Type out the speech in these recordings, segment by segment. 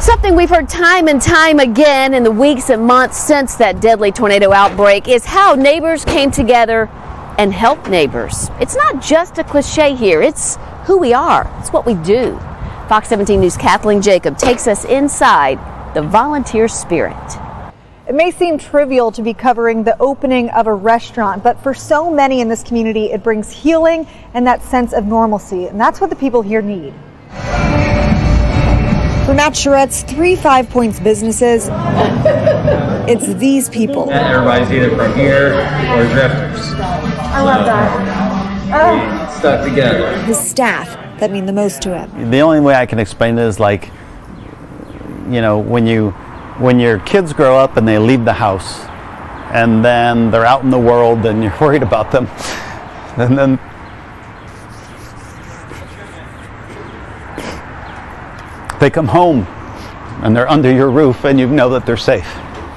Something we've heard time and time again in the weeks and months since that deadly tornado outbreak is how neighbors came together and helped neighbors. It's not just a cliche here, it's who we are, it's what we do. Fox 17 News' Kathleen Jacob takes us inside the volunteer spirit. It may seem trivial to be covering the opening of a restaurant, but for so many in this community, it brings healing and that sense of normalcy, and that's what the people here need. For Matt Charette's 3 Five Points businesses, it's these people. Everybody's either from here or drifters. I love that. We stuck together. His staff that mean the most to him. The only way I can explain it is like, you know, when your kids grow up and they leave the house and then they're out in the world and you're worried about them, and then they come home and they're under your roof and you know that they're safe.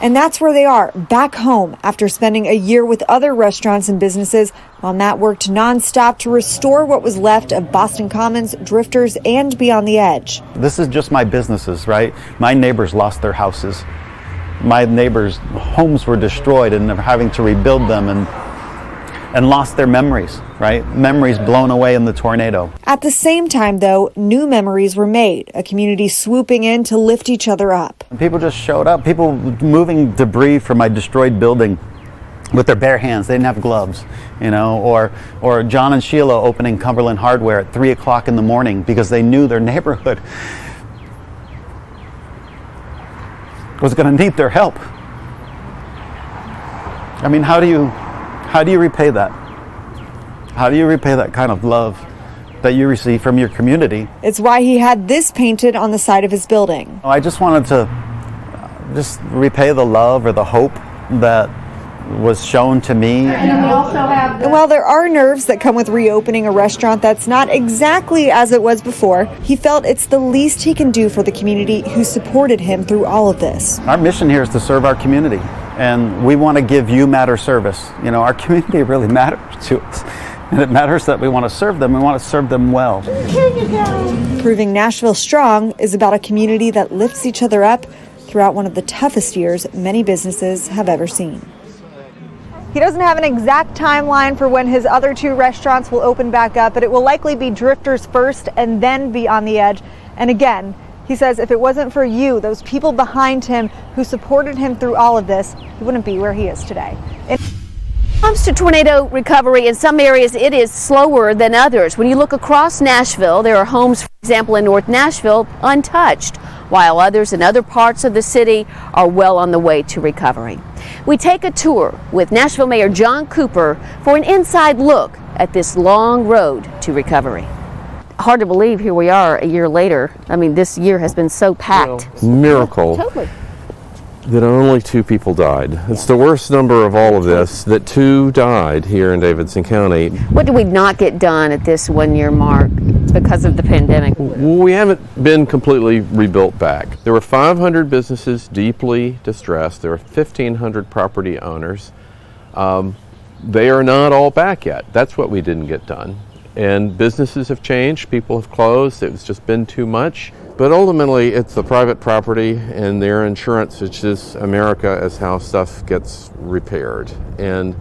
And that's where they are, back home after spending a year with other restaurants and businesses while Matt worked nonstop to restore what was left of Boston Commons, Drifters, and Beyond the Edge. This is just my businesses, right? My neighbors lost their houses. My neighbors' homes were destroyed and they're having to rebuild them and lost their memories, right? Memories blown away in the tornado. At the same time, though, new memories were made, a community swooping in to lift each other up. People just showed up, people moving debris from my destroyed building with their bare hands. They didn't have gloves, you know, or John and Sheila opening Cumberland Hardware at 3 o'clock in the morning because they knew their neighborhood was going to need their help. I mean, how do you repay that? How do you repay that kind of love that you receive from your community? It's why he had this painted on the side of his building. I just wanted to just repay the love or the hope that was shown to me. And while there are nerves that come with reopening a restaurant that's not exactly as it was before, he felt it's the least he can do for the community who supported him through all of this. Our mission here is to serve our community, and we want to give you matter service. You know, our community really matters to us, and it matters that we want to serve them. We want to serve them well. Proving Nashville strong is about a community that lifts each other up throughout one of the toughest years many businesses have ever seen. He doesn't have an exact timeline for when his other 2 restaurants will open back up, but it will likely be Drifters first and then Beyond the Edge. And again, he says if it wasn't for you, those people behind him who supported him through all of this, he wouldn't be where he is today. When it comes to tornado recovery, in some areas it is slower than others. When you look across Nashville, there are homes, for example, in North Nashville, untouched, while others in other parts of the city are well on the way to recovery. We take a tour with Nashville Mayor John Cooper for an inside look at this long road to recovery. Hard to believe here we are a year later. I mean, this year has been so packed. Miracle. Totally. That only 2 people died. It's the worst number of all of this, that 2 died here in Davidson County. What did we not get done at this 1-year mark because of the pandemic? We haven't been completely rebuilt back. There were 500 businesses deeply distressed. There were 1,500 property owners. They are not all back yet. That's what we didn't get done. And businesses have changed, people have closed, it's just been too much. But ultimately, it's the private property and their insurance, which is America, is how stuff gets repaired. And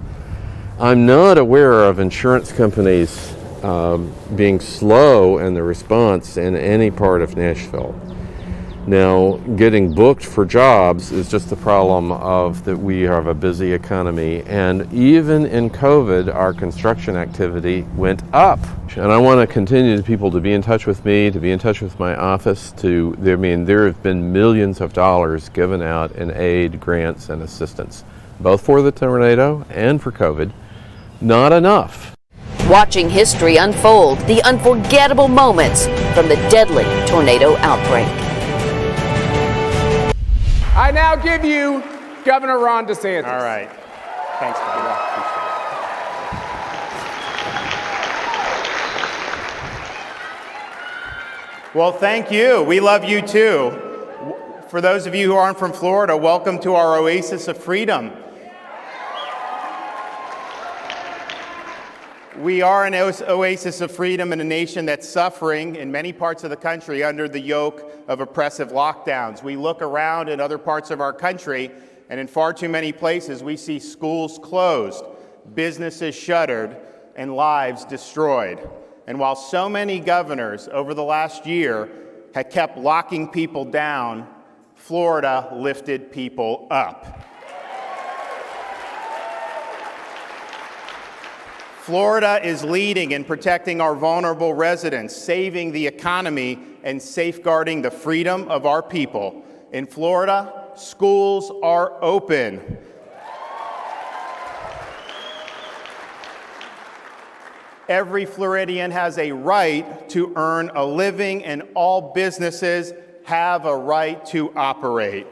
I'm not aware of insurance companies being slow in the response in any part of Nashville. Now, getting booked for jobs is just the problem of that we have a busy economy, and even in COVID, our construction activity went up. And I want to continue people to be in touch with me, to be in touch with my office. There have been millions of dollars given out in aid, grants, and assistance, both for the tornado and for COVID. Not enough. Watching history unfold, the unforgettable moments from the deadly tornado outbreak. I now give you Governor Ron DeSantis. All right. Thanks, buddy. Well, thank you. We love you too. For those of you who aren't from Florida, welcome to our oasis of freedom. We are an oasis of freedom in a nation that's suffering in many parts of the country under the yoke of oppressive lockdowns. We look around in other parts of our country, and in far too many places, we see schools closed, businesses shuttered, and lives destroyed. And while so many governors over the last year had kept locking people down, Florida lifted people up. Florida is leading in protecting our vulnerable residents, saving the economy, and safeguarding the freedom of our people. In Florida, schools are open. Every Floridian has a right to earn a living, and all businesses have a right to operate.